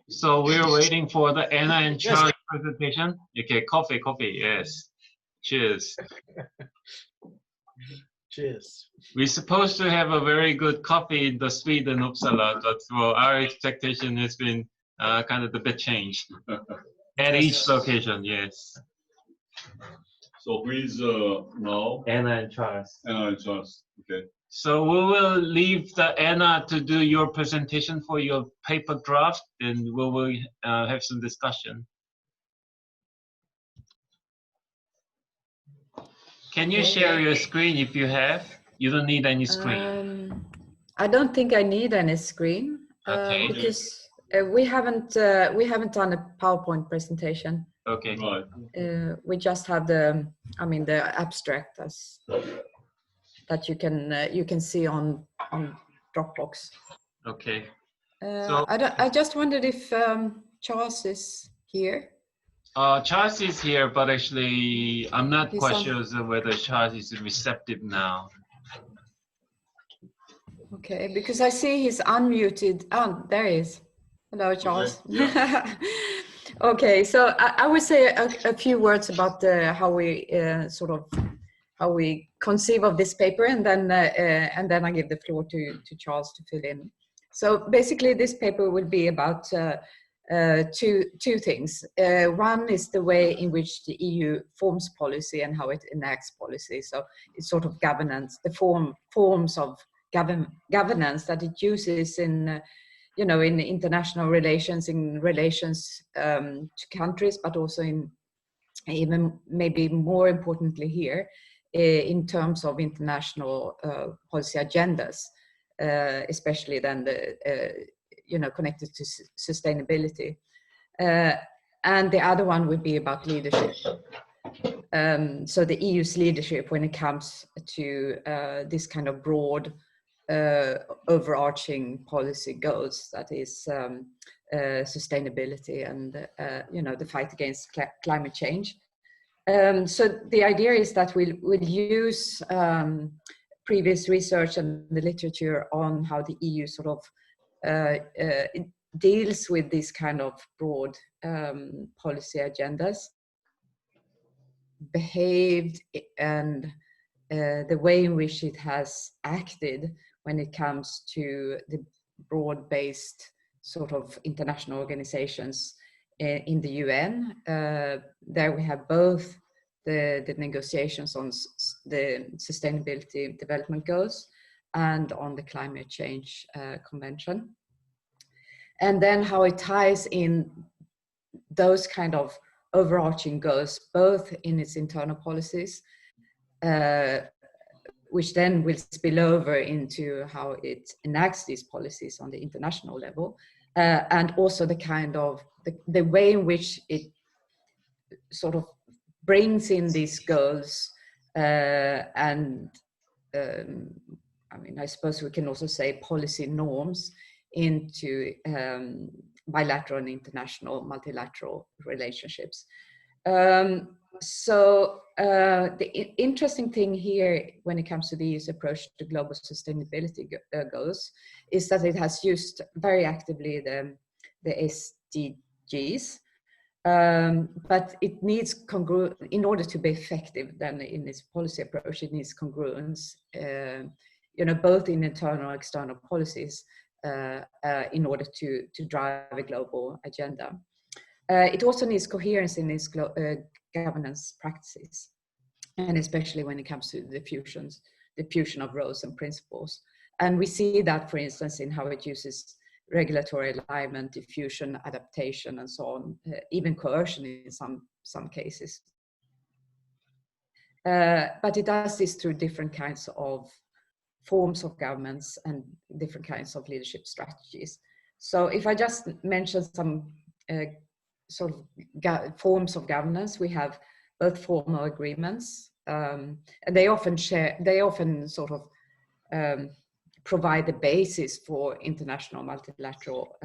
So we're waiting for the Anna and Yes. Charles presentation. Okay, coffee, yes. Cheers. Cheers. We're supposed to have a very good coffee in the Sweden Uppsala, but well, our expectation has been kind of a bit changed at each location. Yes. So who is now? Anna and Charles. Anna and Charles. Okay. So we will leave the Anna to do your presentation for your paper draft, and we will have some discussion. Can you share your screen if you have? You don't need any screen. I don't think I need any screen because we haven't done a PowerPoint presentation. Okay. Right. We just have the abstract as that you can see on Dropbox. Okay. So I just wondered if Charles is here. Charles is here, but actually I'm not quite sure whether Charles is receptive now. Okay, because I see he's unmuted. Oh, there he is. Hello, Charles. Okay, yeah. Okay, so I would say a few words about how we how we conceive of this paper, and then I give the floor to Charles to fill in. So basically, this paper will be about two things. One is the way in which the EU forms policy and how it enacts policy. So it's sort of governance, the forms of governance that it uses in in international relations, in relations to countries, but also in even maybe more importantly here, in terms of international policy agendas, especially then the connected to sustainability. And the other one would be about leadership. So the EU's leadership when it comes to this kind of broad overarching policy goals, that is sustainability and the fight against climate change. So the idea is that we'll use previous research and the literature on how the EU sort of deals with these kind of broad policy agendas, behaved, and the way in which it has acted when it comes to the broad-based sort of international organizations in the UN. There we have both the negotiations on the Sustainability Development Goals and on the Climate Change Convention. And then how it ties in those kind of overarching goals, both in its internal policies, which then will spill over into how it enacts these policies on the international level, and also the kind of the way in which it sort of brings in these goals, and I suppose we can also say policy norms into bilateral and international multilateral relationships. So the interesting thing here when it comes to the EU's approach to global sustainability goals is that it has used very actively the SDGs, but it needs in order to be effective then in its policy approach, it needs congruence, both in internal and external policies in order to drive a global agenda. It also needs coherence in its governance practices, and especially when it comes to the fusion of roles and principles. And we see that, for instance, in how it uses regulatory alignment, diffusion, adaptation, and so on, even coercion in some cases. But it does this through different kinds of forms of governments and different kinds of leadership strategies. So if I just mention some sort of forms of governance, we have both formal agreements, and they often sort of provide the basis for international multilateral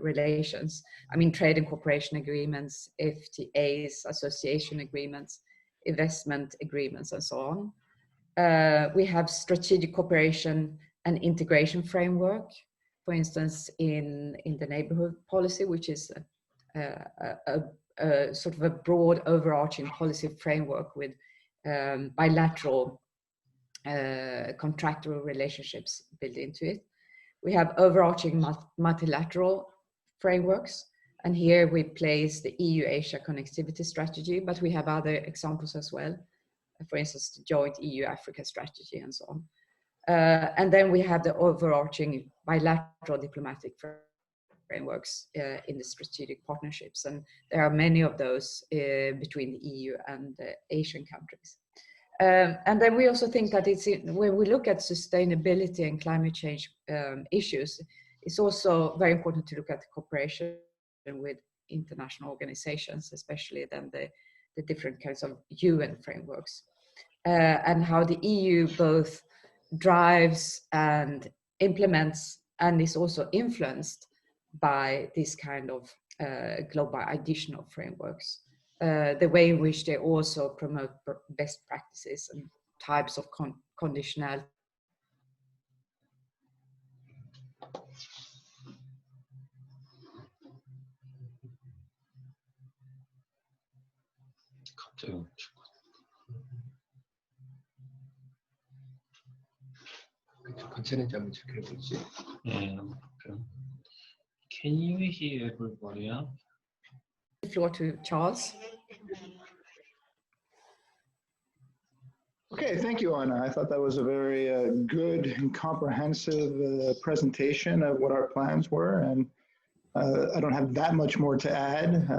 relations. I mean, trade and cooperation agreements, FTAs, association agreements, investment agreements, and so on. We have strategic cooperation and integration framework, for instance, in the neighborhood policy, which is a sort of a broad overarching policy framework with bilateral contractual relationships built into it. We have overarching multilateral frameworks, and here we place the EU-Asia connectivity strategy, but we have other examples as well. For instance, the joint EU-Africa strategy and so on. And then we have the overarching bilateral diplomatic frameworks in the strategic partnerships. And there are many of those between the EU and the Asian countries. And then we also think that when we look at sustainability and climate change issues, it's also very important to look at the cooperation with international organizations, especially then the different kinds of UN frameworks, and how the EU both drives and implements and is also influenced by this kind of global additional frameworks. The way in which they also promote best practices and types of conditionality. Can you hear everybody else? The floor to Charles. Okay, thank you, Anna. I thought that was a very good and comprehensive presentation of what our plans were, and I don't have that much more to add.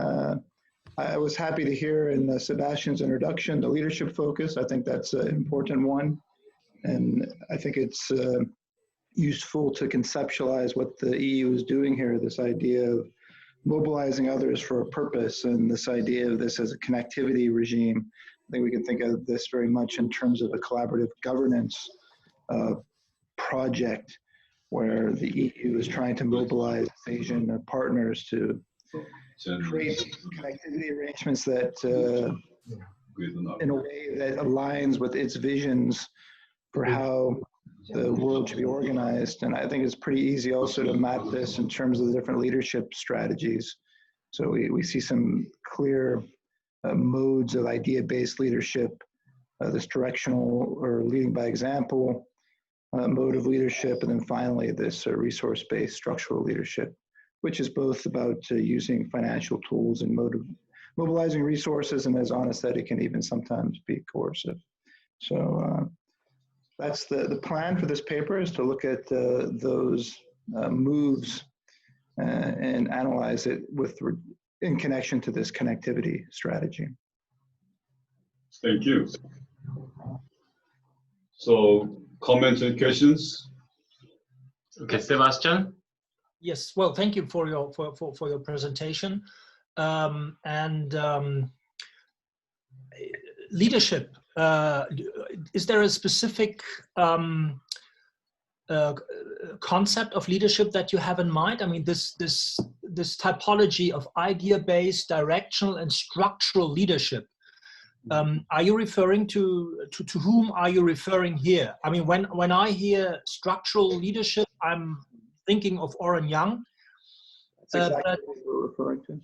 I was happy to hear in Sebastian's introduction the leadership focus. I think that's an important one, and I think it's useful to conceptualize what the EU is doing here, this idea of mobilizing others for a purpose, and this idea of this as a connectivity regime. I think we can think of this very much in terms of a collaborative governance project where the EU is trying to mobilize Asian partners to create connectivity arrangements that in a way that aligns with its visions for how the world should be organized. And I think it's pretty easy also to map this in terms of the different leadership strategies. So we see some clear modes of idea-based leadership, this directional or leading by example mode of leadership, and then finally this resource-based structural leadership, which is both about using financial tools and mobilizing resources, and as Anna said, it can even sometimes be coercive. So that's the plan for this paper, is to look at those moves and analyze it in connection to this connectivity strategy. Thank you. So comments and questions? Okay, Sebastian? Yes, well, thank you for your presentation. Leadership, is there a specific concept of leadership that you have in mind? I mean, this typology of idea-based, directional, and structural leadership. Are you referring to whom are you referring here? I mean, when I hear structural leadership, I'm thinking of Oren Young. That's exactly what we're referring to.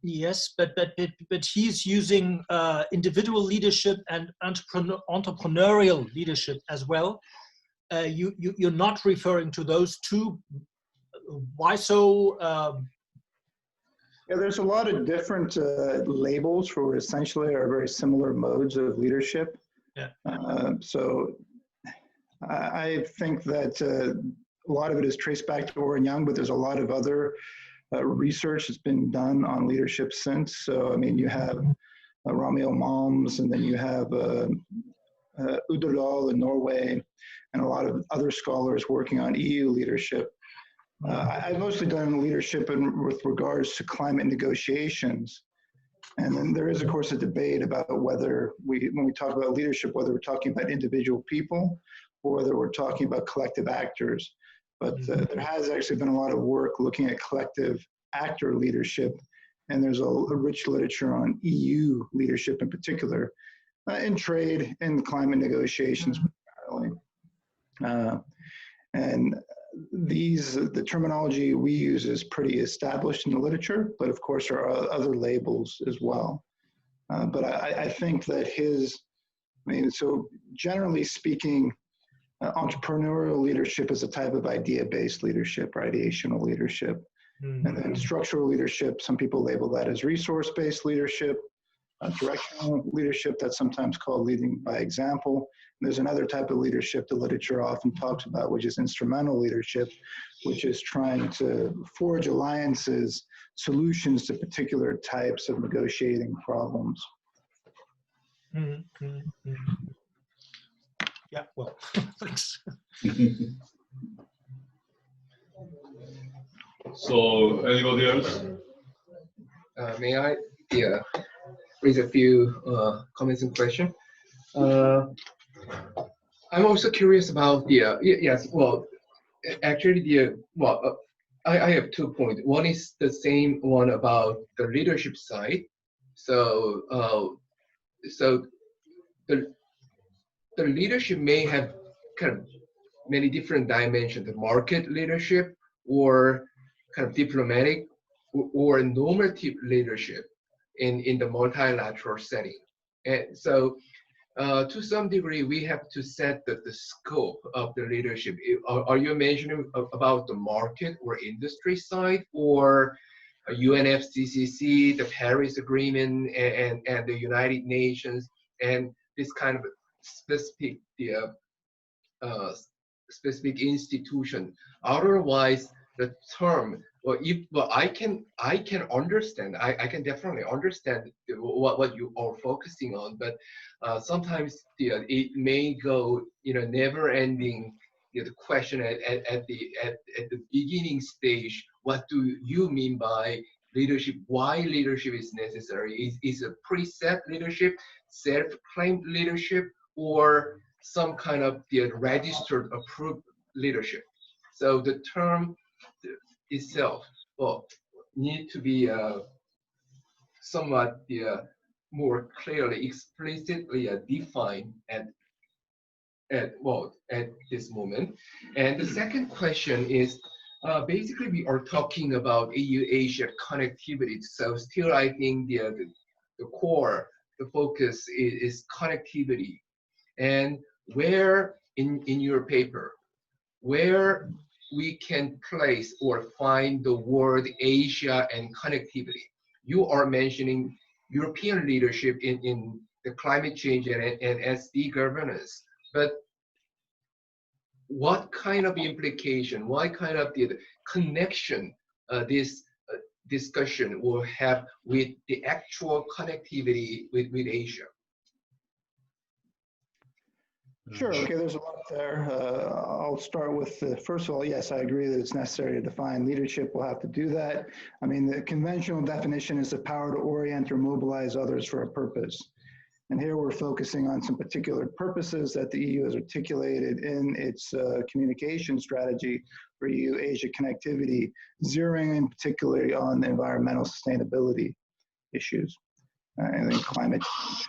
Yes, but he's using individual leadership and entrepreneurial leadership as well. You're not referring to those two. Why so? Yeah, there's a lot of different labels for what essentially are very similar modes of leadership. Yeah. So I think that a lot of it is traced back to Oren Young, but there's a lot of other research that's been done on leadership since. So, I mean, you have Ramiel Malms, and then you have Uderdal in Norway, and a lot of other scholars working on EU leadership. I've mostly done leadership with regards to climate negotiations. And then there is, of course, a debate about whether when we talk about leadership, whether we're talking about individual people or whether we're talking about collective actors. But there has actually been a lot of work looking at collective actor leadership, and there's a rich literature on EU leadership in particular, in trade and climate negotiations primarily. And the terminology we use is pretty established in the literature, but of course there are other labels as well. But I think that so generally speaking, entrepreneurial leadership is a type of idea-based leadership or ideational leadership. Mm-hmm. And then structural leadership, some people label that as resource-based leadership. Directional leadership, that's sometimes called leading by example. And there's another type of leadership the literature often talks about, which is instrumental leadership, which is trying to forge alliances, solutions to particular types of negotiating problems. Mm-hmm. Mm-hmm. Yeah, well, thanks. So, anybody else? May I raise a few comments and questions? I'm also curious about yes, well, actually I have 2 points. One is the same one about the leadership side. So the leadership may have kind of many different dimensions, the market leadership or kind of diplomatic or normative leadership in the multilateral setting. And so to some degree, we have to set the scope of the leadership. Are you mentioning about the market or industry side, or UNFCCC, the Paris Agreement, and the United Nations, and this kind of specific specific institution? Otherwise, the term, I can understand. I can definitely understand what you are focusing on, but sometimes it may go never-ending. The question at the beginning stage, what do you mean by leadership? Why leadership is necessary? Is a preset leadership, self-claimed leadership, or some kind of registered, approved leadership? So the term itself, need to be somewhat more clearly, explicitly defined at this moment. And the second question is, basically we are talking about EU-Asia connectivity. So still, I think the core, the focus is connectivity. And where in your paper, where we can place or find the word Asia and connectivity? You are mentioning European leadership in the climate change and SD governance, but what kind of implication, what kind of the connection this discussion will have with the actual connectivity with Asia? Sure, okay, there's a lot there. I'll start with, first of all, yes, I agree that it's necessary to define leadership. We'll have to do that. I mean, the conventional definition is the power to orient or mobilize others for a purpose. And here we're focusing on some particular purposes that the EU has articulated in its communication strategy for EU-Asia connectivity, zeroing in particularly on the environmental sustainability issues and then climate change.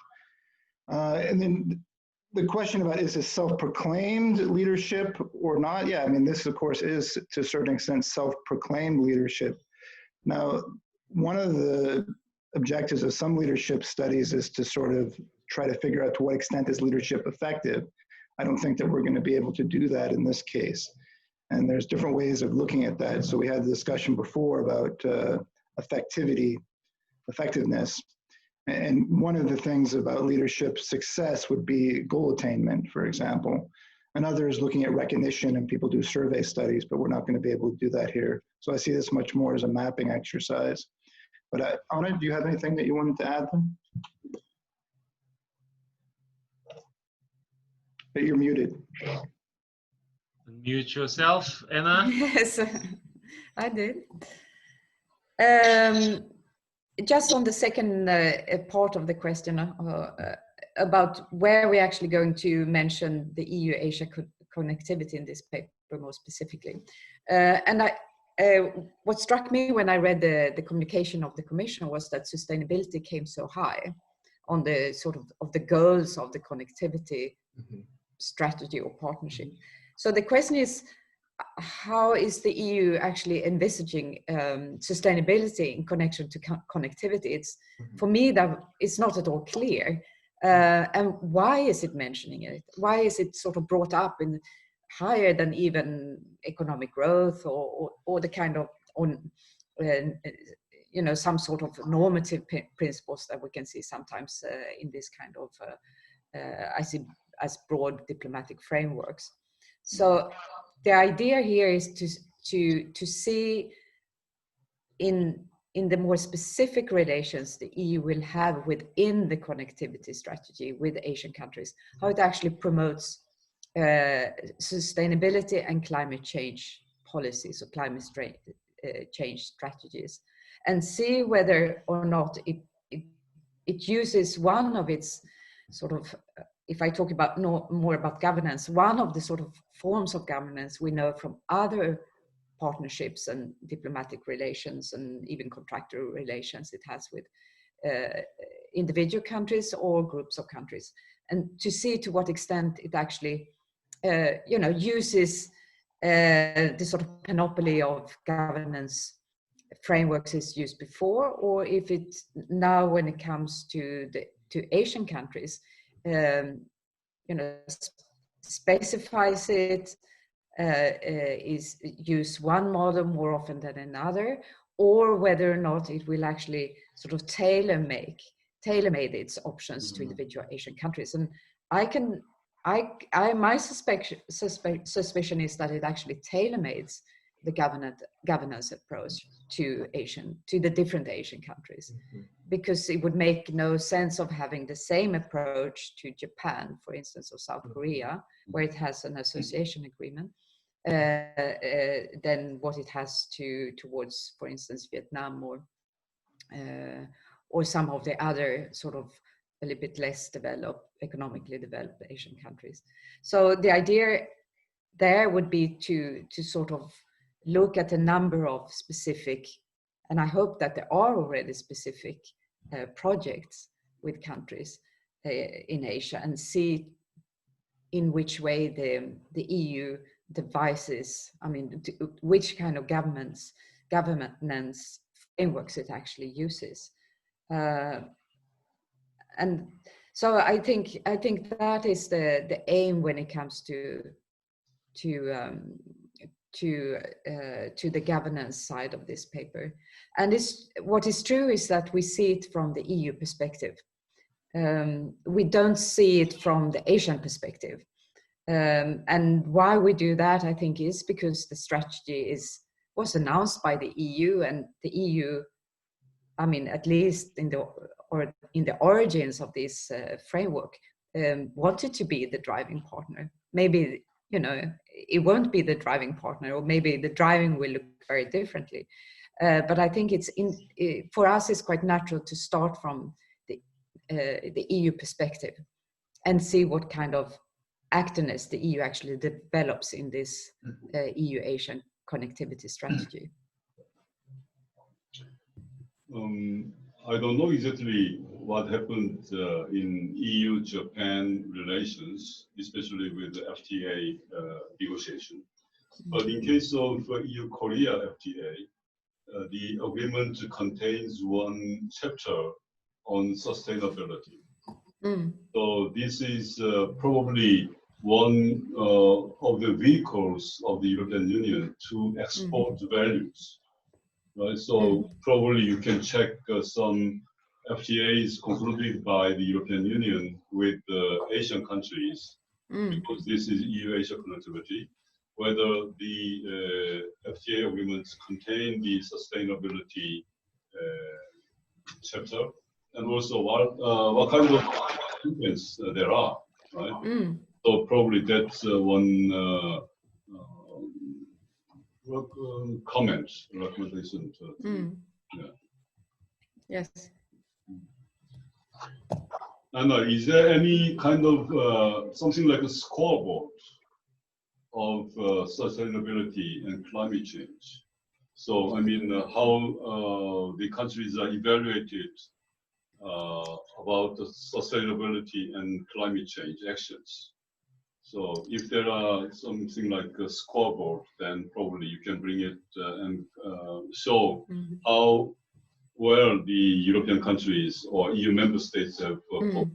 And then the question about, is this self-proclaimed leadership or not? Yeah, I mean, this of course is to a certain extent self-proclaimed leadership. Now, one of the objectives of some leadership studies is to sort of try to figure out to what extent is leadership effective. I don't think that we're going to be able to do that in this case. And there's different ways of looking at that. So we had the discussion before about effectiveness. And one of the things about leadership success would be goal attainment, for example. Another is looking at recognition, and people do survey studies, but we're not going to be able to do that here. So I see this much more as a mapping exercise. But Anna, do you have anything that you wanted to add? But you're muted. Mute yourself, Anna. Yes, I did. Just on the second part of the question about where we're actually going to mention the EU-Asia connectivity in this paper more specifically. And what struck me when I read the communication of the Commission was that sustainability came so high on the sort of the goals of the connectivity strategy or partnership. So the question is, how is the EU actually envisaging sustainability in connection to connectivity? It's, for me, that it's not at all clear. And why is it mentioning it? Why is it sort of brought up in higher than even economic growth or the kind of you know, some sort of normative principles that we can see sometimes in this kind of I see as broad diplomatic frameworks. So the idea here is to see in the more specific relations the EU will have within the connectivity strategy with Asian countries, how it actually promotes sustainability and climate change policies or climate change strategies, and see whether or not it uses one of its sort of, if I talk about more about governance, one of the sort of forms of governance we know from other partnerships and diplomatic relations and even contractual relations it has with individual countries or groups of countries, and to see to what extent it actually you know, uses the sort of panoply of governance frameworks is used before, or if it now, when it comes to Asian countries, you know, specifies it, is use one model more often than another, or whether or not it will actually sort of tailor-made its options to individual Asian countries. And my suspicion is that it actually tailor-mades the governance approach to the different Asian countries, because it would make no sense of having the same approach to Japan, for instance, or South Korea, where it has an association agreement, than what it has towards, for instance, Vietnam or some of the other sort of a little bit less economically developed Asian countries. So the idea there would be to sort of look at a number of specific, and I hope that there are already specific projects with countries in Asia, and see in which way the EU devises, I mean, which kind of governance frameworks it actually uses. And so I think that is the aim when it comes to the governance side of this paper. And what is true is that we see it from the EU perspective. We don't see it from the Asian perspective. And why we do that, I think, is because the strategy was announced by the EU, and the EU, I mean, at least in the origins of this framework, wanted to be the driving partner. Maybe, you know, it won't be the driving partner, or maybe the driving will look very differently. But I think for us, it's quite natural to start from the EU perspective and see what kind of activeness the EU actually develops in this EU-Asian connectivity strategy. I don't know exactly what happened in EU-Japan relations, especially with the FTA negotiation. But in case of EU-Korea FTA, the agreement contains one chapter on sustainability. So this is probably one of the vehicles of the European Union to export values. Right? So probably you can check some FTAs concluded by the European Union with Asian countries, because this is EU-Asia connectivity, whether the FTA agreements contain the sustainability chapter, and also what kind of treatments there are, right? So probably that's one comment, recommendation. Yeah. Yes. And is there any kind of something like a scoreboard of sustainability and climate change? So I mean, how the countries are evaluated about the sustainability and climate change actions. So if there are something like a scoreboard, then probably you can bring it and show how well the European countries or EU member states have performed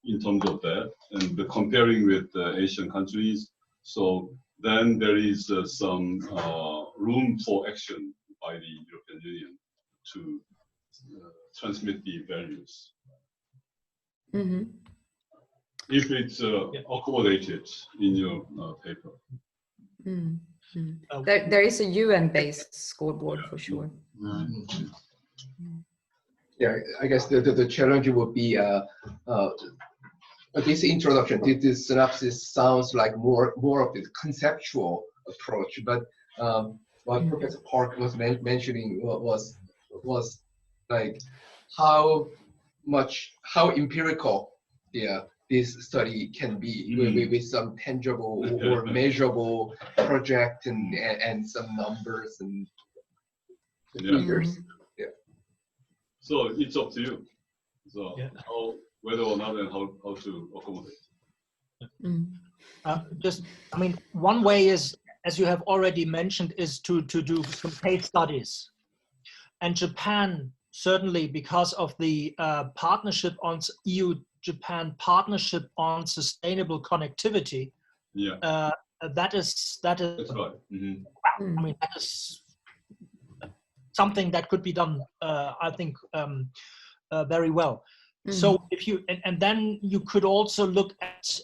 in terms of that, and comparing with Asian countries. So then there is some room for action by the European Union to transmit the values. If it's accommodated in your paper. There is a UN-based scoreboard for sure. Yeah, I guess the challenge would be this introduction, this synopsis sounds like more of the conceptual approach, but what Professor Park was mentioning was like how empirical this study can be with some tangible or measurable project and some numbers and figures. Yeah. So it's up to you. So whether or not and how to accommodate. Just, I mean, one way is, as you have already mentioned, is to do some case studies. And Japan, certainly because of the partnership on EU-Japan partnership on sustainable connectivity, that is That's right. I mean, that is something that could be done, I think, very well. So if you and then you could also look at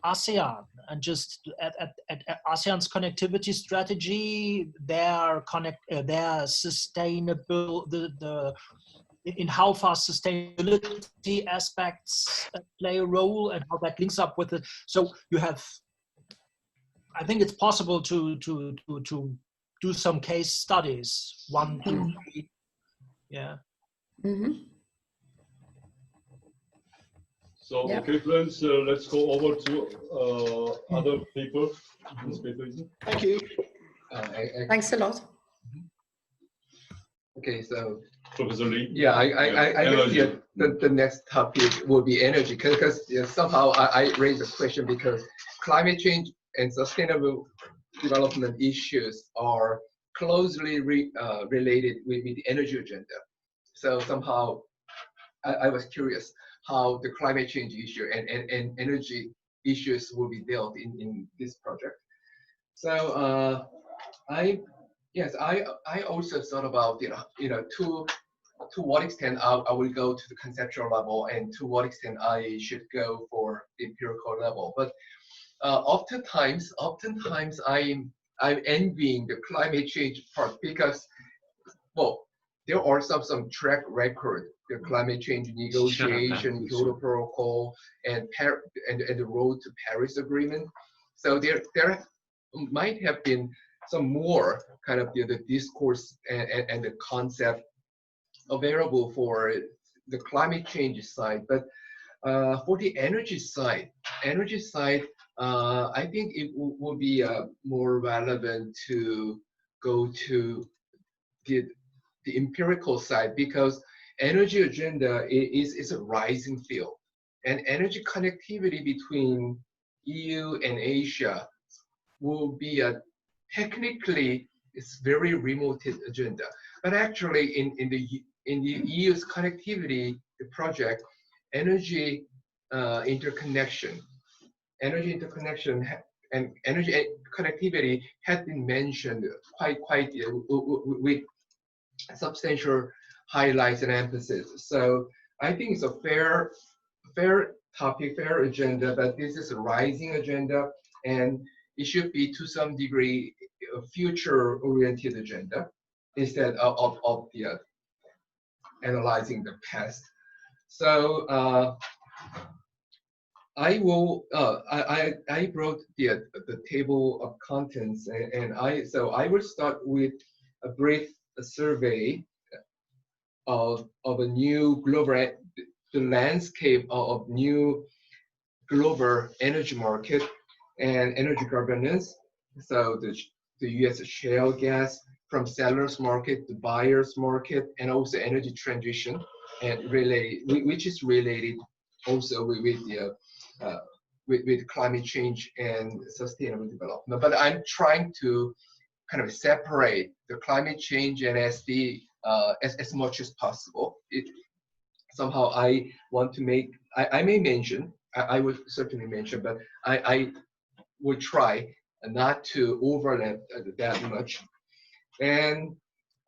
ASEAN and just at ASEAN's connectivity strategy, their sustainable in how far sustainability aspects play a role and how that links up with it. So you have, I think it's possible to do some case studies, 1, 2, 3, yeah. So, okay, friends, let's go over to other people. Thank you. Thanks a lot. Okay, so Professor Lee. Yeah, I guess the next topic will be energy, because somehow I raised the question because climate change and sustainable development issues are closely related with the energy agenda. So somehow I was curious how the climate change issue and energy issues will be dealt in this project. So I also thought about to what extent I will go to the conceptual level and to what extent I should go for the empirical level. But oftentimes I'm envying the climate change part because, well, there are some track record, the climate change negotiation, Kyoto Protocol, and the road to Paris Agreement. So there might have been some more kind of the discourse and the concept available for the climate change side, but for the energy side, I think it will be more relevant to go to the empirical side, because energy agenda is a rising field, and energy connectivity between EU and Asia will be technically it's very remote agenda, but actually in the EU's connectivity project, energy interconnection and energy connectivity had been mentioned quite with substantial highlights and emphasis. So I think it's a fair topic, fair agenda, but this is a rising agenda, and it should be to some degree a future-oriented agenda instead of the analyzing the past. So I brought the table of contents, and I will start with a brief survey of a new global, the landscape of new global energy market and energy governance. So the U.S. shale gas from sellers market to buyers market, and also energy transition, and which is related also with with climate change and sustainable development. But I'm trying to kind of separate the climate change and SD as much as possible. Somehow I want to make, I may mention, I would certainly mention, but I would try not to overlap that much. And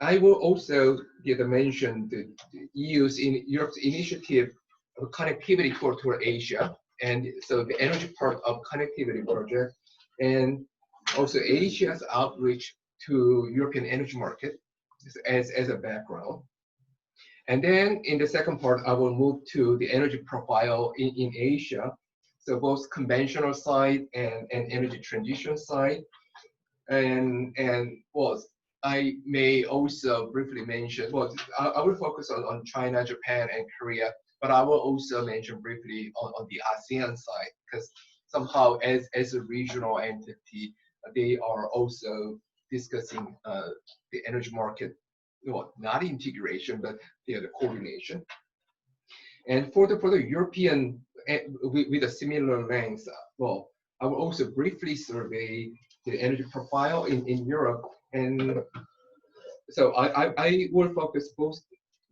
I will also mention the EU's Europe's initiative of connectivity toward Asia, and so the energy part of connectivity project, and also Asia's outreach to European energy market as a background. And then in the second part, I will move to the energy profile in Asia. So both conventional side and energy transition side. And well, I may also briefly mention, well, I will focus on China, Japan, and Korea, but I will also mention briefly on the ASEAN side, because somehow as a regional entity, they are also discussing the energy market, well, not integration, but the coordination. And for the European, with a similar length, well, I will also briefly survey the energy profile in Europe. And so I will focus both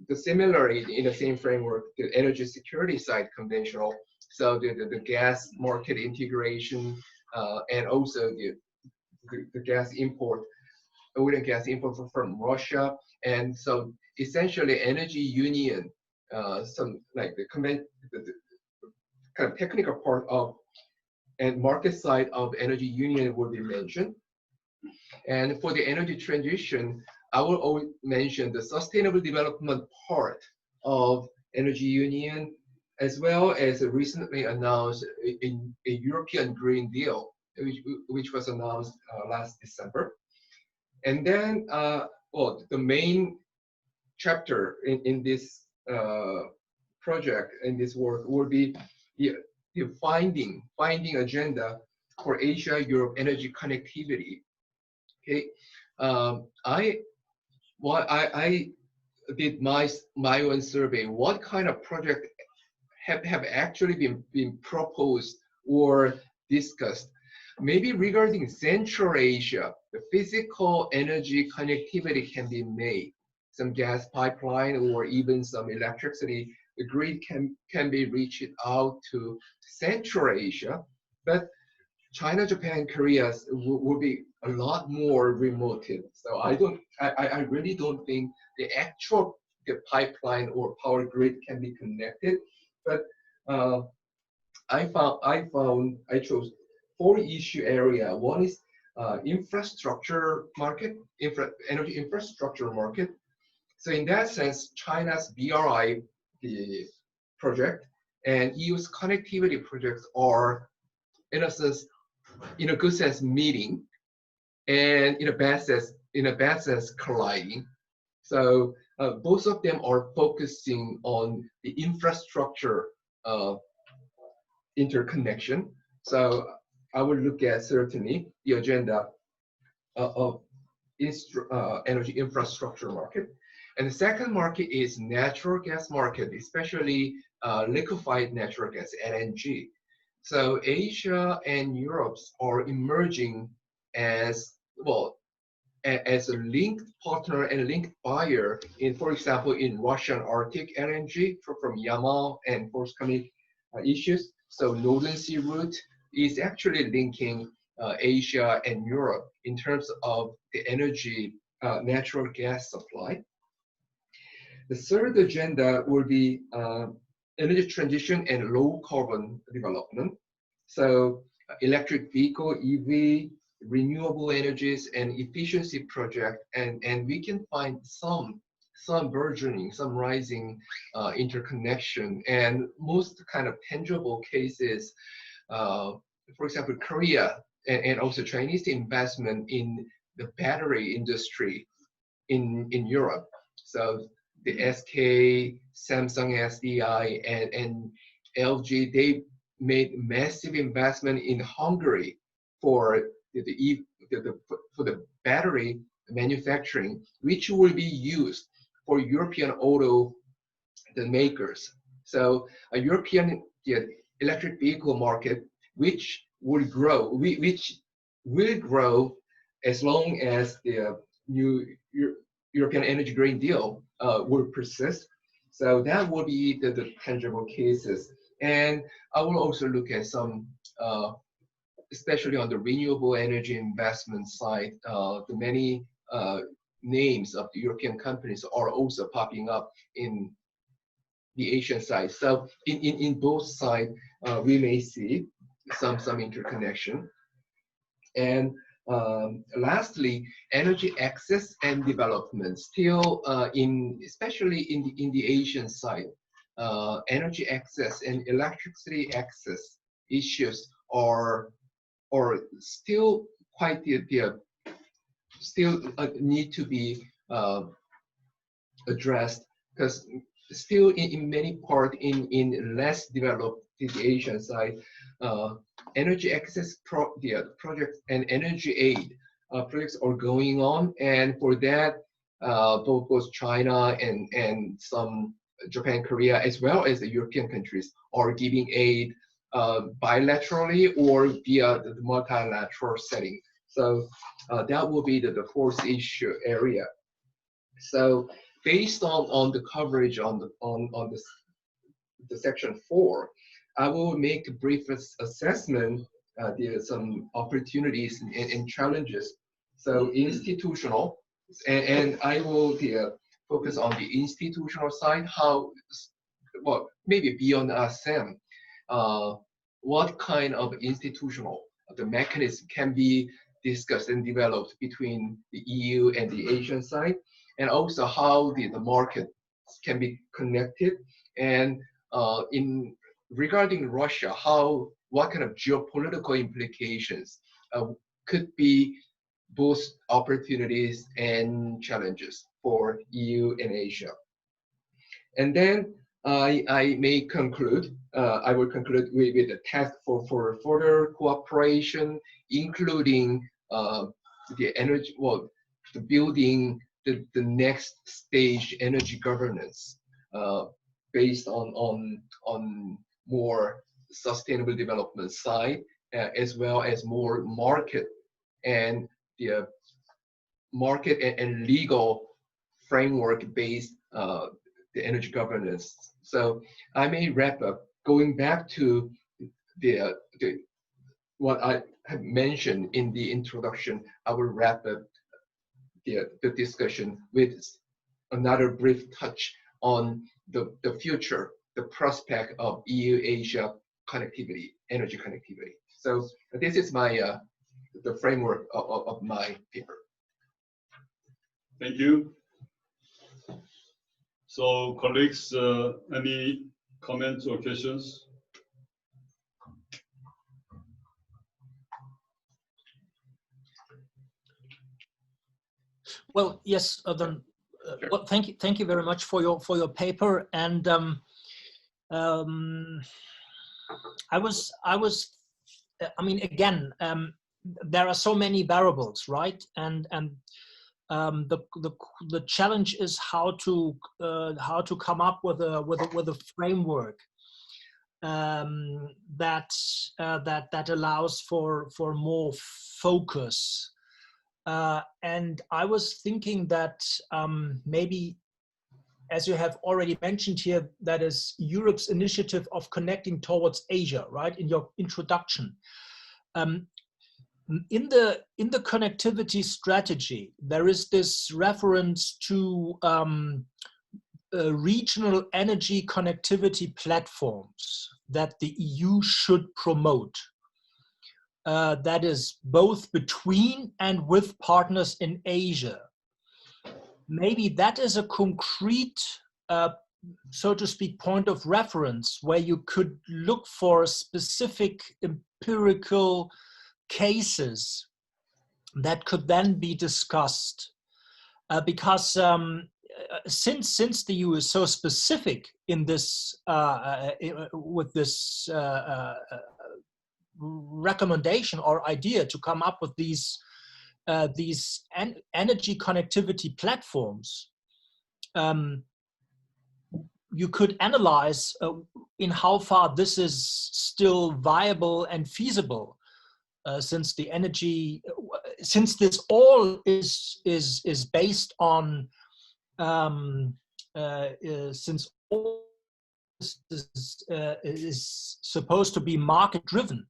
the similarity in the same framework, the energy security side conventional, so the gas market integration, and also the gas import, oil and gas import from Russia. And so essentially energy union, some like the kind of technical part of and market side of energy union will be mentioned. And for the energy transition, I will always mention the sustainable development part of energy union, as well as a recently announced a European Green Deal, which was announced last December. And then, well, the main chapter in this project, in this work, will be the finding agenda for Asia-Europe energy connectivity. Okay, I did my own survey. What kind of project have actually been proposed or discussed? Maybe regarding Central Asia, the physical energy connectivity can be made. Some gas pipeline or even some electricity, the grid can be reached out to Central Asia, but China, Japan, Korea will be a lot more remote. So I really don't think the pipeline or power grid can be connected. But I chose 4 issue area. One is infrastructure market, energy infrastructure market. So in that sense, China's BRI, the project, and EU's connectivity projects are, in a good sense, meeting, and in a bad sense, colliding. So both of them are focusing on the infrastructure interconnection. So I will look at certainly the agenda of energy infrastructure market. And the second market is natural gas market, especially liquefied natural gas, LNG. So Asia and Europe are emerging as, well, as a linked partner and linked buyer in, for example, in Russian Arctic LNG from Yamal and forthcoming issues. So Northern Sea route is actually linking Asia and Europe in terms of the energy, natural gas supply. The third agenda will be energy transition and low carbon development. So electric vehicle, EV, renewable energies, and efficiency project, and we can find some burgeoning, some rising interconnection, and most kind of tangible cases, for example, Korea and also Chinese investment in the battery industry in Europe. So the SK, Samsung SDI, and LG, they made massive investment in Hungary for the battery manufacturing, which will be used for European auto makers. So a European electric vehicle market which will grow, which will grow as long as the new European Energy Green Deal will persist. So that will be the tangible cases. And I will also look at some, especially on the renewable energy investment side, the many names of the European companies are also popping up in the Asian side. So in both sides, we may see some interconnection. And lastly, energy access and development. Still, especially in the Asian side, energy access and electricity access issues are still quite still need to be addressed, because still in many parts in less developed the Asian side, energy access projects and energy aid projects are going on, and for that both China and some Japan, Korea, as well as the European countries are giving aid bilaterally or via the multilateral setting. So that will be the fourth issue area. So based on the coverage on the section 4, I will make a brief assessment. There are some opportunities and challenges. So institutional, and I will focus on the institutional side. How, well, maybe beyond ASEM, what kind of institutional the mechanism can be discussed and developed between the EU and the Asian side, and also how the market can be connected, and regarding Russia, what kind of geopolitical implications could be both opportunities and challenges for EU and Asia. And then I may conclude, I will conclude with a task for further cooperation, including the energy, well, the building the next stage energy governance based on more sustainable development side, as well as more market and the market and legal framework based the energy governance. So I may wrap up going back to what I have mentioned in the introduction. I will wrap up the discussion with another brief touch on the future, the prospect of EU-Asia connectivity, energy connectivity. So this is my the framework of my paper. Thank you. So colleagues, any comments or questions? Well, yes, well, thank you very much for your paper. And I mean, again, there are so many variables, right? And the challenge is how to come up with a framework that allows for more focus. And I was thinking that maybe, as you have already mentioned here, that is Europe's initiative of connecting towards Asia, right? In your introduction, in the connectivity strategy, there is this reference to regional energy connectivity platforms that the EU should promote. That is both between and with partners in Asia. Maybe that is a concrete, so to speak, point of reference where you could look for specific empirical cases that could then be discussed. Because since the EU is so specific in this, with this recommendation or idea to come up with these energy connectivity platforms, you could analyze in how far this is still viable and feasible, since the energy, since this all is based on, since all this is supposed to be market driven.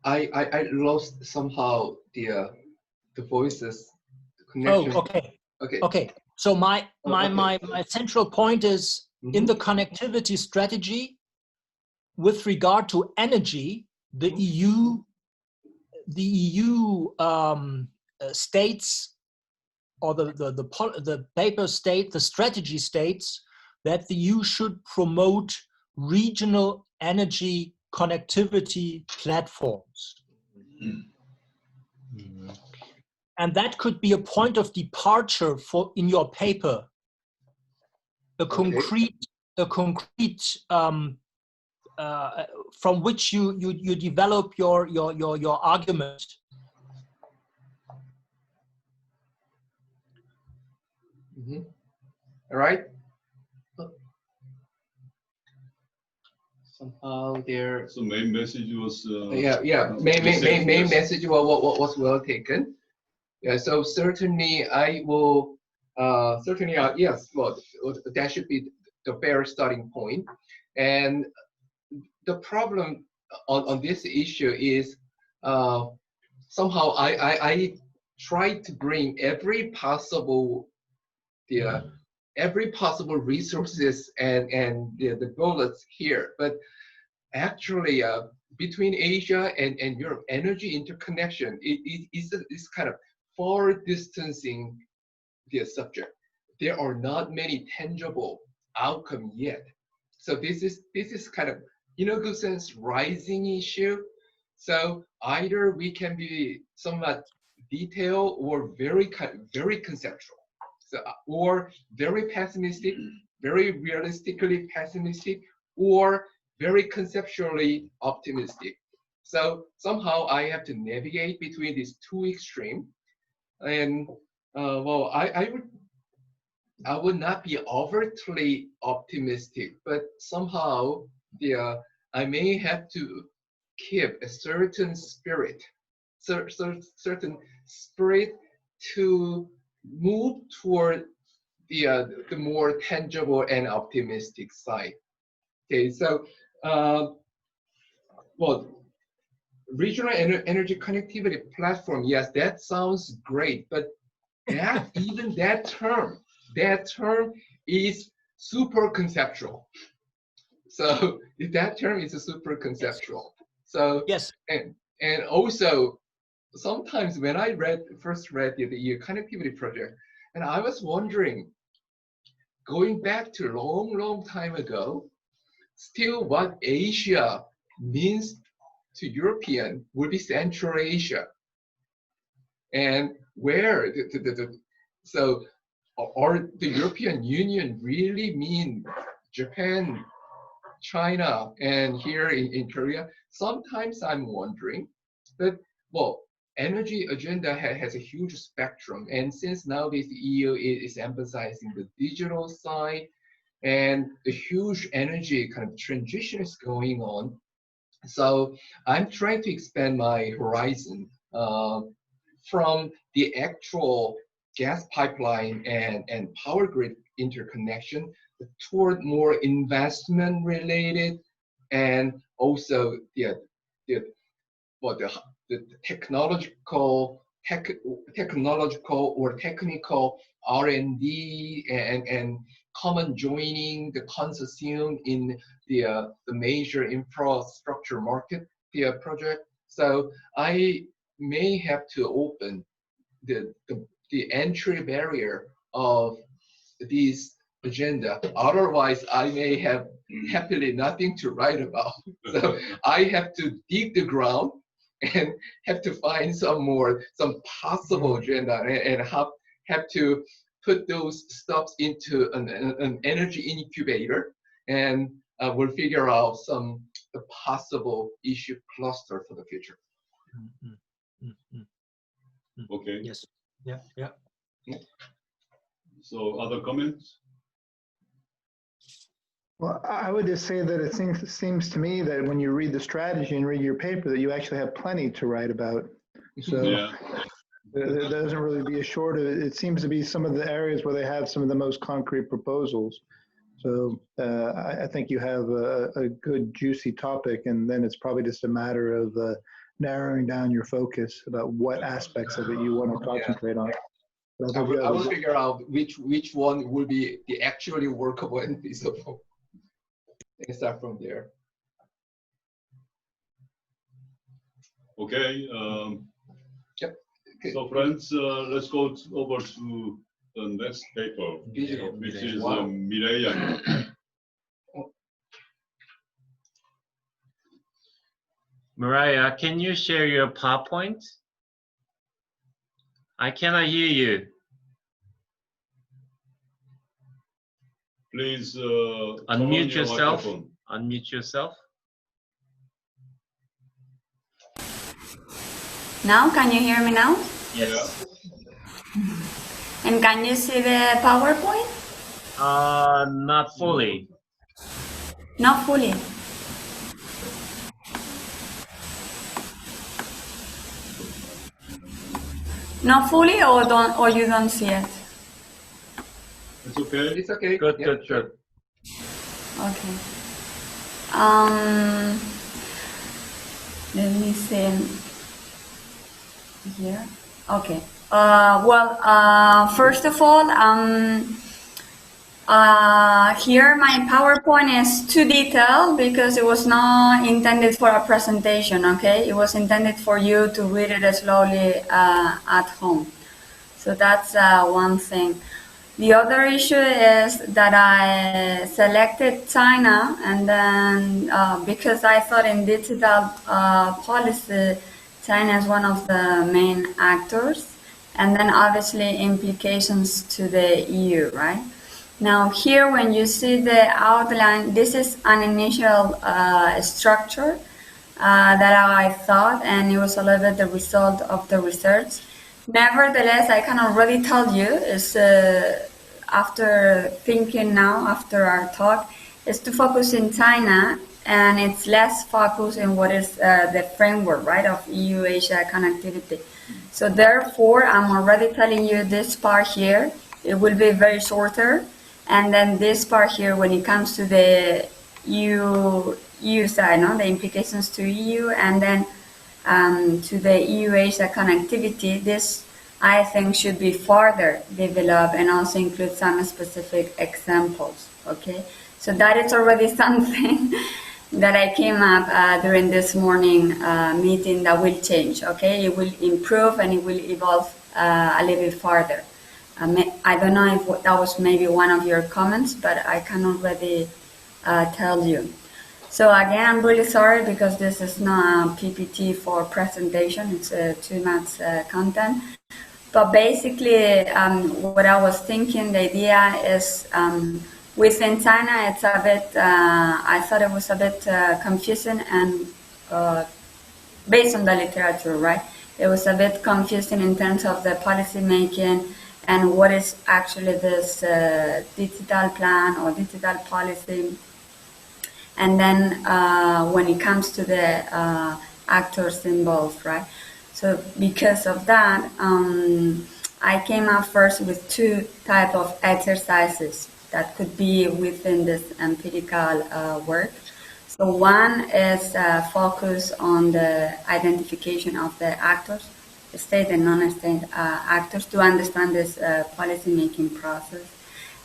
I lost somehow the voices connection. Oh, okay. So my central point is, in the connectivity strategy with regard to energy, the EU states, or the paper state, the strategy states that the EU should promote regional energy connectivity platforms. And that could be a point of departure for, in your paper, a concrete from which you develop your argument. All right. Somehow there. So main message was. Main message was well taken. Yeah. So certainly I will. Yes. Well, that should be the fair starting point. And the problem on this issue is somehow I try to bring every possible resources and the bullets here, but actually between Asia and Europe, energy interconnection is kind of far distancing the subject. There are not many tangible outcome yet. So this is kind of, in a good sense, rising issue. So either we can be somewhat detailed or very conceptual. So, or very pessimistic, very realistically pessimistic, or very conceptually optimistic. So somehow I have to navigate between these two extremes. And well, I would not be overtly optimistic, but somehow I may have to keep a certain spirit, certain spirit to move toward the more tangible and optimistic side. Okay, so well, regional energy connectivity platform, yes, that sounds great, but even that term is super conceptual. So that term is a super conceptual. So yes, and also sometimes when I first read the connectivity project, and I was wondering, going back to a long time ago, still what Asia means to European would be Central Asia, and where so or the European Union really mean Japan, China, and here in Korea? Sometimes I'm wondering, but well, energy agenda has a huge spectrum, and since nowadays the EU is emphasizing the digital side, and the huge energy kind of transition is going on, so I'm trying to expand my horizon from the actual gas pipeline and power grid interconnection toward more investment related, and also the technological or technical R&D and common joining the consortium in the major infrastructure market project. So I may have to open the entry barrier of these agenda. Otherwise, I may have happily nothing to write about. So I have to dig the ground and have to find some possible agenda and have to put those stuffs into an energy incubator, and we'll figure out the possible issue cluster for the future. Okay. Yes. Yeah, yeah. So other comments? Well, I would just say that it seems to me that when you read the strategy and read your paper, that you actually have plenty to write about. So Yeah. there doesn't really be a shortage. It seems to be some of the areas where they have some of the most concrete proposals. So I think you have a good juicy topic, and then it's probably just a matter of narrowing down your focus about what aspects of it you want to concentrate on. I will figure out which one will be the actually workable and feasible. And start from there. Okay. Yep. So friends, let's go over to the next paper, which is Mireya. Mariah, can you share your PowerPoint? I cannot hear you. Please Unmute your yourself. microphone. Unmute yourself. Now, can you hear me now? Yes. And can you see the PowerPoint? Not fully. Not fully. Not fully, or you don't see it? It's okay. It's okay. Good, Yeah, good, sure. good. Okay. Let me see here. Okay. First of all, here my PowerPoint is too detailed because it was not intended for a presentation, okay? It was intended for you to read it slowly at home. So that's one thing. The other issue is that I selected China, and then because I thought in digital policy, China is one of the main actors, and then obviously implications to the EU, right? Now here, when you see the outline, this is an initial structure that I thought, and it was a little bit the result of the research. Nevertheless, I can already tell you is after thinking now, after our talk, is to focus in China, and it's less focused in what is the framework, right, of EU-Asia connectivity. So therefore, I'm already telling you this part here, it will be very shorter. And then this part here, when it comes to the EU side, no, the implications to EU, and then to the EU-Asia connectivity, this I think should be further developed and also include some specific examples, okay? So that is already something that I came up during this morning meeting that will change, okay? It will improve and it will evolve a little bit further. I don't know if that was maybe one of your comments, but I can already tell you. So again, I'm really sorry because this is not a PPT for presentation, it's too much content. But basically, what I was thinking, the idea is within China, it's a bit, I thought it was a bit confusing and based on the literature, right? It was a bit confusing in terms of the policy making and what is actually this digital plan or digital policy. And then when it comes to the actors involved, right? So because of that, I came up first with two types of exercises that could be within this empirical work. So one is focus on the identification of the actors, state and non-state actors, to understand this policy-making process.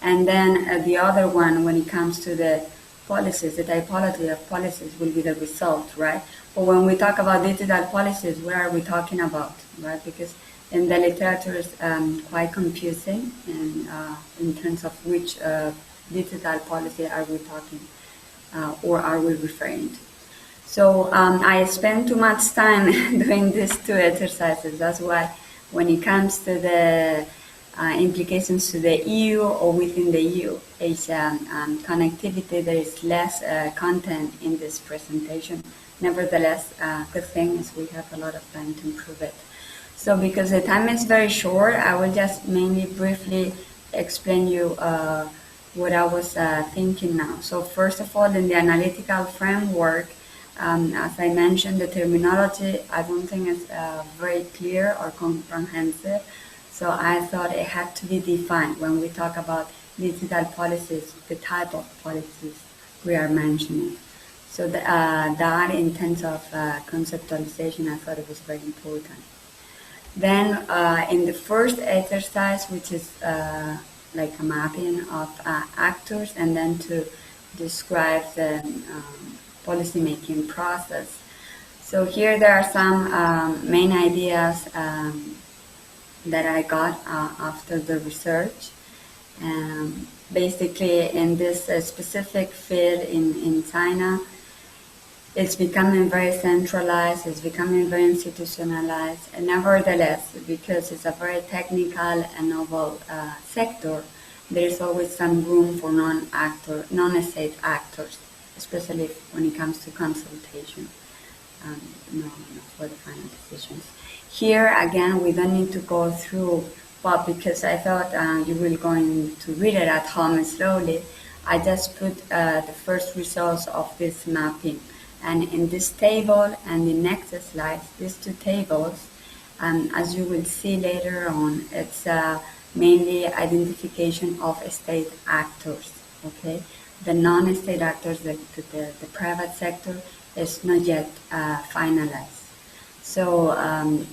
And then the other one, when it comes to the policies, the typology of policies will be the result, right? But when we talk about digital policies, what are we talking about, right? Because in the literature is quite confusing in terms of which digital policy are we talking or are we referring to. So I spent too much time doing these two exercises. That's why when it comes to the implications to the EU or within the EU-Asia connectivity, there is less content in this presentation. Nevertheless, good thing is we have a lot of time to improve it. So because the time is very short, I will just mainly briefly explain you what I was thinking now. So first of all, in the analytical framework, as I mentioned, the terminology I don't think is very clear or comprehensive. So I thought it had to be defined when we talk about digital policies, the type of policies we are mentioning. So that in terms of conceptualization, I thought it was very important. Then in the first exercise, which is like a mapping of actors, and then to describe the policy-making process. So here there are some main ideas that I got after the research. Basically, in this specific field in China, it's becoming very centralized, it's becoming very institutionalized, and nevertheless, because it's a very technical and novel sector, there's always some room for non-state actors, especially when it comes to consultation, for the final decisions. Here, again, we don't need to go through, but because I thought you were going to read it at home slowly, I just put the first results of this mapping. And in this table and the next slide, these two tables, as you will see later on, it's mainly identification of state actors, okay? The non-state actors, the private sector, is not yet finalized. So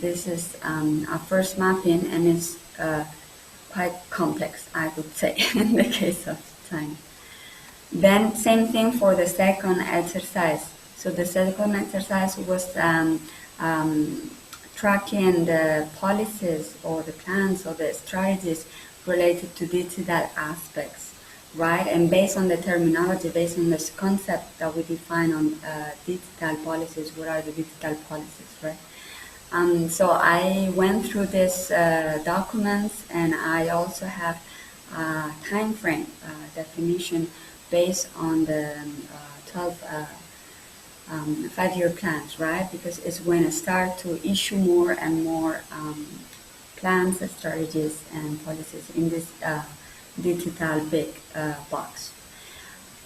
this is our first mapping, and it's quite complex, I would say, in the case of time. Then same thing for the second exercise. So the second exercise was tracking the policies or the plans or the strategies related to digital aspects, right? And based on the terminology, based on this concept that we define on digital policies, what are the digital policies, right? So I went through these documents, and I also have a time frame definition based on the 12 5-year plans, right? Because it's when I start to issue more and more plans, strategies, and policies in this digital big box.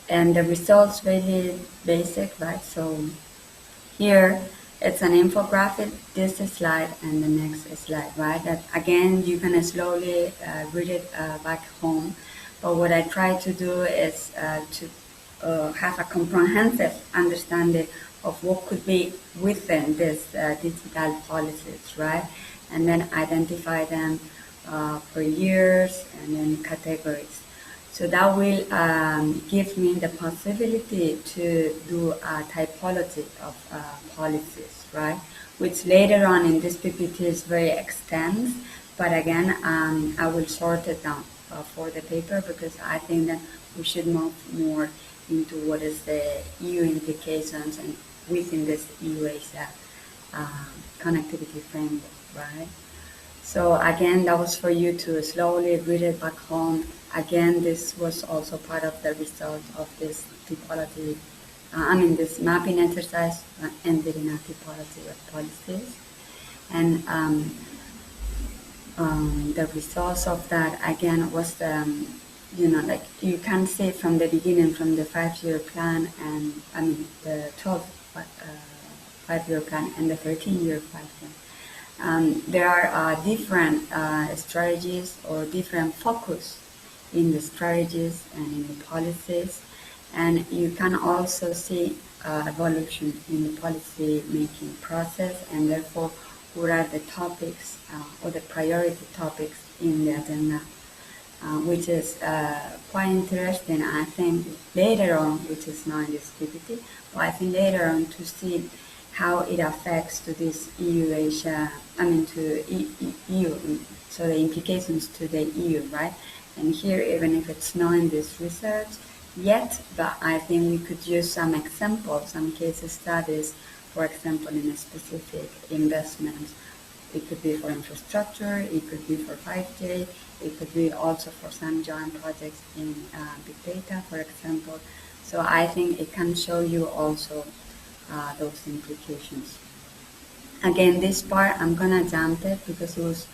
And the results really basic, right? So here it's an infographic, this slide and the next slide, right? That again, you can slowly read it back home. But what I try to do is to have a comprehensive understanding of what could be within these digital policies, right? And then identify them for years and then categories. So that will give me the possibility to do a typology of policies, right? Which later on in this PPT is very extensive, but again, I will sort it down for the paper, because I think that we should move more into what is the EU implications and within this EU-Asia connectivity framework, right? So again, that was for you to slowly read it back home. Again, this was also part of the result of this typology, this mapping exercise ended in a typology of policies. And the results of that, again, was like you can see from the beginning, from the 5-year plan and the 12 5-year plan and the 13-year 5-year. There are different strategies or different focus in the strategies and in the policies, and you can also see evolution in the policy making process, and therefore what are the topics or the priority topics in the agenda. Which is quite interesting, I think, later on, which is not in this PPT, but I think later on to see how it affects to this EU-Asia, to EU, so the implications to the EU, right? And here, even if it's not in this research yet, but I think we could use some examples, some case studies, for example, in a specific investment. It could be for infrastructure, it could be for 5G, it could be also for some joint projects in big data, for example. So I think it can show you also those implications. Again, this part, I'm gonna jump it because it was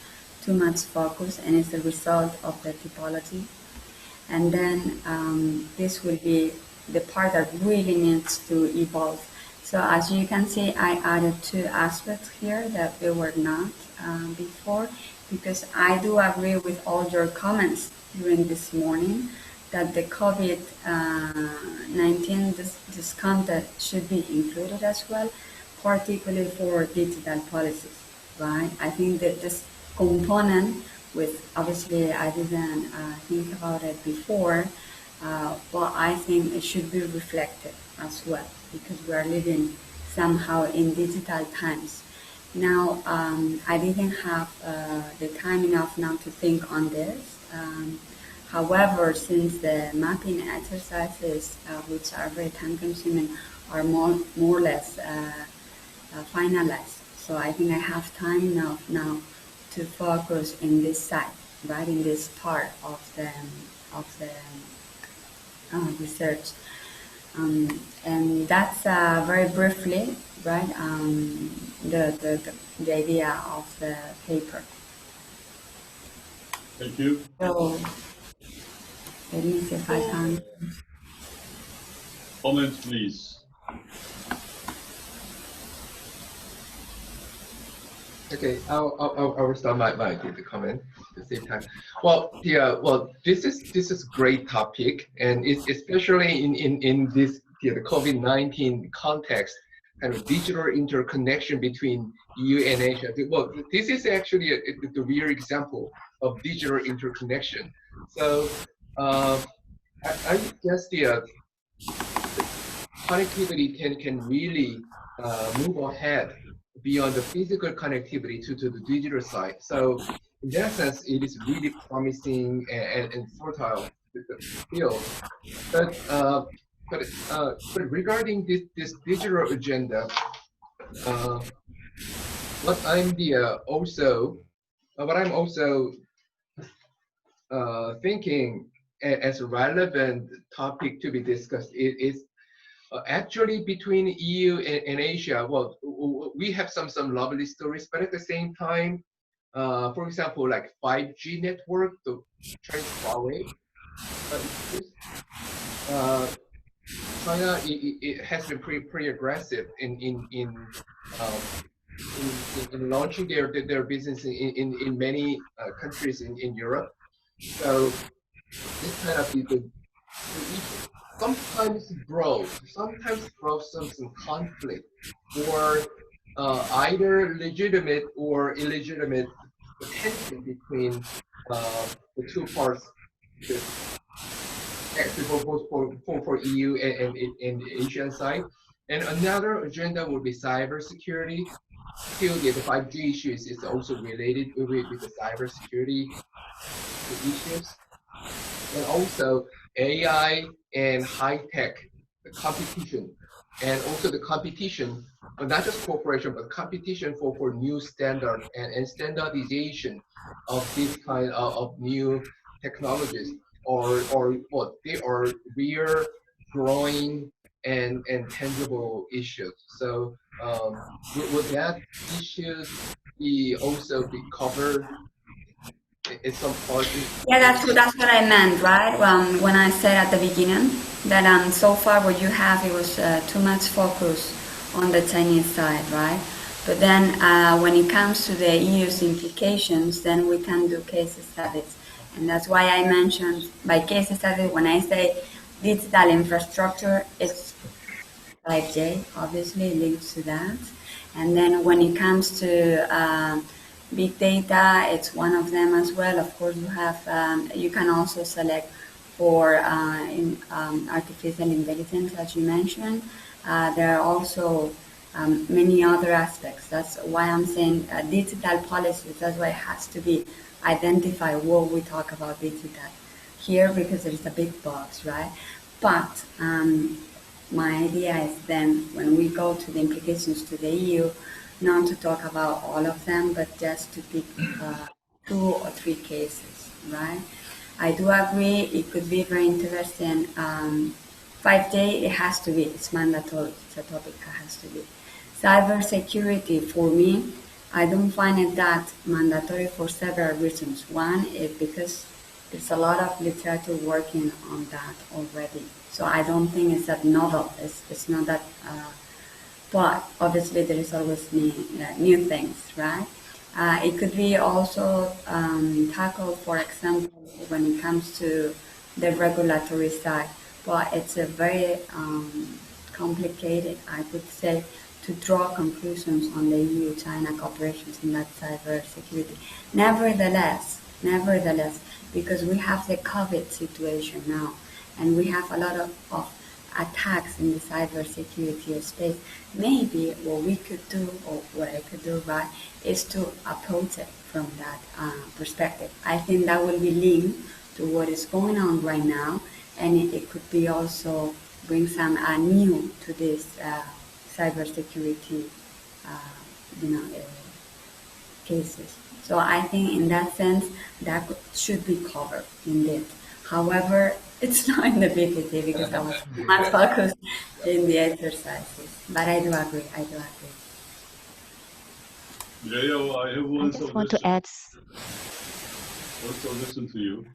too much focus and it's the result of the typology. And then this will be the part that really needs to evolve. So as you can see, I added two aspects here that they were not before, because I do agree with all your comments during this morning that the COVID-19, this content should be included as well, particularly for digital policies, right? I think that this component with, obviously I didn't think about it before, but I think it should be reflected as well, because we are living somehow in digital times. Now, I didn't have the time enough now to think on this. However, since the mapping exercises, which are very time consuming, are more or less finalized. So I think I have time enough now to focus in this side, right, in this part of the research. And that's very briefly, right, the idea of the paper. Thank you. So let me see if I can. Comment, please. Okay, I'll start my the comment at the same time. Well, this is great topic, and it's especially in this the COVID-19 context, kind of digital interconnection between EU and Asia. Well, this is actually the real example of digital interconnection. So I guess the connectivity can really move ahead beyond the physical connectivity to the digital side. So in that sense, it is really promising and fertile field. But regarding this digital agenda, what I'm also thinking as a relevant topic to be discussed is actually between EU and Asia. Well, we have some lovely stories, but at the same time, for example, like 5G network, the Chinese Huawei, China it has been pretty aggressive in launching their business in many countries in Europe. So this kind of the sometimes grow some conflict, or either legitimate or illegitimate tension between the two parts, both for EU and Asian side. And another agenda will be cybersecurity. Still, the 5G issues is also related with the cybersecurity issues, and also AI and high-tech competition, and also the competition, not just cooperation, but competition for new standard and standardization of this kind of new technologies, or what they are real, growing, and tangible issues. So would that issues also be covered in some part? Yeah, that's what I meant, right? When I said at the beginning that so far what you have, it was too much focus on the Chinese side, right? But then when it comes to the EU's implications, then we can do case studies. And that's why I mentioned by case study, when I say digital infrastructure, it's 5G, obviously links to that. And then when it comes to big data, it's one of them as well. Of course, you have you can also select for artificial intelligence, as you mentioned. There are also many other aspects. That's why I'm saying digital policies. That's why it has to be identified what we talk about digital here, because there's a big box, right? But my idea is then when we go to the implications to the EU, not to talk about all of them, but just to pick 2 or 3 cases, right? I do agree it could be very interesting. 5G, it has to be, it's mandatory, it's a topic that has to be. cybersecurity, for me, I don't find it that mandatory for several reasons. One is because there's a lot of literature working on that already. So I don't think it's that novel. It's not that, but obviously there is always new things, right? It could be also tackled, for example, when it comes to the regulatory side, but it's a very complicated, I would say, to draw conclusions on the EU-China cooperations in that cybersecurity. Nevertheless, because we have the COVID situation now, and we have a lot of attacks in the cybersecurity space, maybe what we could do, or what I could do, right, is to approach it from that perspective. I think that will be linked to what is going on right now, and it could be also bring some new to this cybersecurity, cases. So I think in that sense, that should be covered indeed. However, it's not in the BPT because I was much focused in the exercises. But I do agree. Leo, I have one I just want to add. One suggestion to you.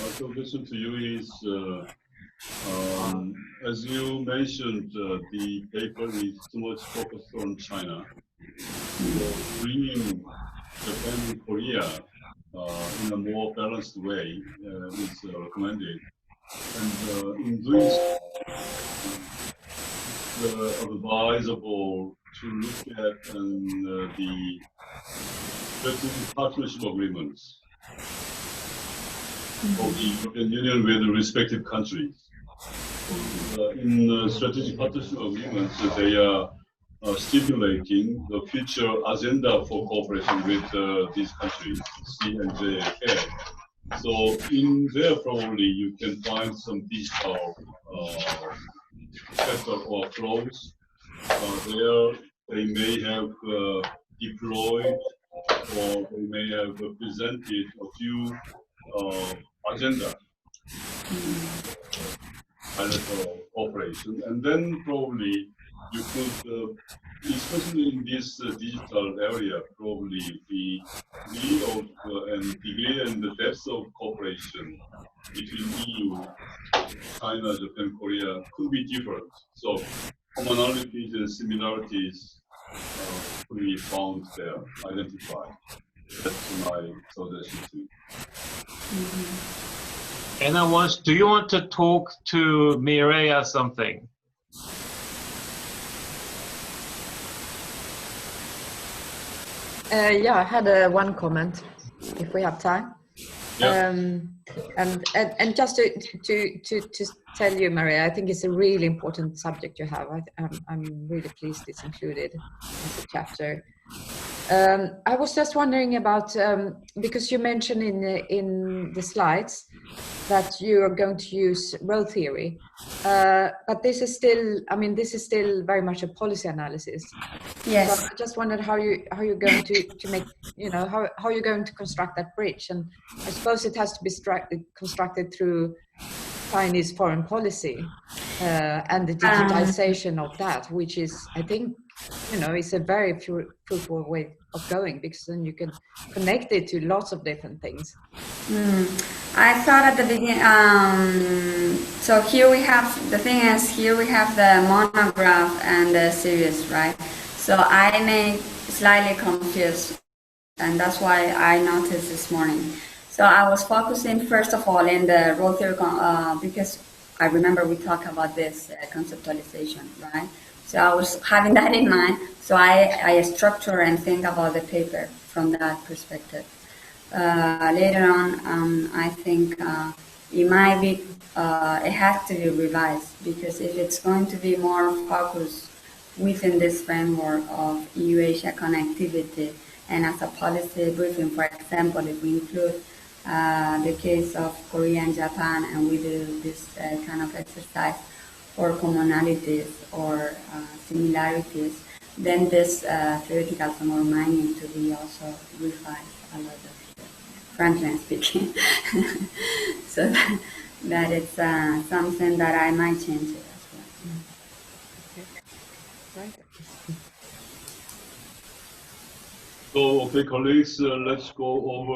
My suggestion to you is, as you mentioned, the paper is too much focused on China. So bringing Japan and Korea in a more balanced way is recommended. And in doing so, it's advisable to look at the strategic partnership agreements of the European Union with the respective countries. In strategic partnership agreements, they are stipulating the future agenda for cooperation with these countries, C and J and K. So in there, probably you can find some digital sector or flows. There they may have deployed or they may have presented a few agenda bilateral cooperation, and then probably you could, especially in this digital area, probably the degree and the depth of cooperation between EU, China, Japan, Korea could be different. So commonalities and similarities could be found there, identified. That's my suggestion to you. Anna do you want to talk to Mireya something? Yeah, I had one comment, if we have time. Yeah. And just to tell you, Maria, I think it's a really important subject you have. I'm really pleased it's included as a chapter. I was just wondering about, because you mentioned in the slides that you are going to use role theory, but this is still very much a policy analysis. Yes. So I just wondered how you're going to make, how you're going to construct that bridge, and I suppose it has to be constructed through Chinese foreign policy and the digitization of that, which is, I think, it's a very fruitful way of going, because then you can connect it to lots of different things. I thought at the beginning, so here we have, the thing is, here we have the monograph and the series, right? So I may slightly confused, and that's why I noticed this morning. So I was focusing first of all in the role theory, because I remember we talked about this conceptualization, right? So I was having that in mind. So I structure and think about the paper from that perspective. Later on, I think it might be, it has to be revised, because if it's going to be more focused within this framework of EU-Asia connectivity, and as a policy briefing, for example, if we include the case of Korea and Japan, and we do this kind of exercise for commonalities or similarities, then this theoretical framework might need to be also revised a lot of, frankly speaking. So that it's something that I might change it as well. Okay. Right. So, okay, colleagues, let's go over